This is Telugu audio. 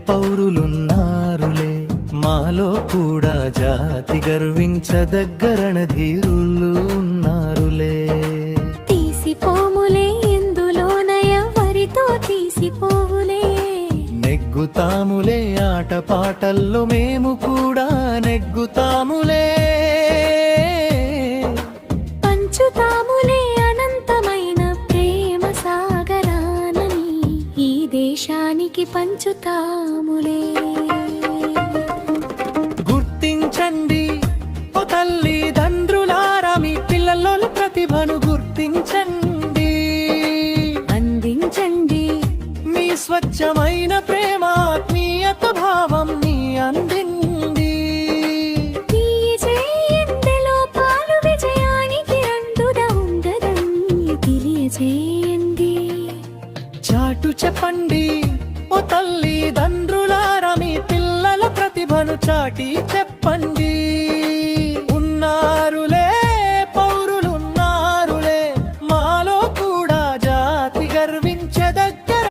పౌరులున్నారులే, మాలో కూడా జాతి గర్వించదగ్గ రణధీరులు ఉన్నారులే. తీసిపోములే ఎందులోనయ వరితో తీసిపోవులే, నెగ్గుతాములే ఆటపాటల్లో మేము కూడా నెగ్గుతాములే. పంచుతాములే అనంతమైన ప్రేమ సాగరానని ఈ దేశానికి పంచుతాములే. గుర్తించండి ఓ తల్లిదండ్రులారా, మీ పిల్లల ప్రతిభను గుర్తించండి. అందించండి మీ స్వచ్ఛమైన ప్రేమ ఆత్మీయత భావం నీ అందిండి. ఈ జయంతిలో పాలు విజయానికి అండుగా ఉండదని తెలియజేయండి. చాటు చెప్పండి ఓ తల్లిదండ్రులారా, మీ పిల్లల ప్రతిభను చాటి చెప్పండి.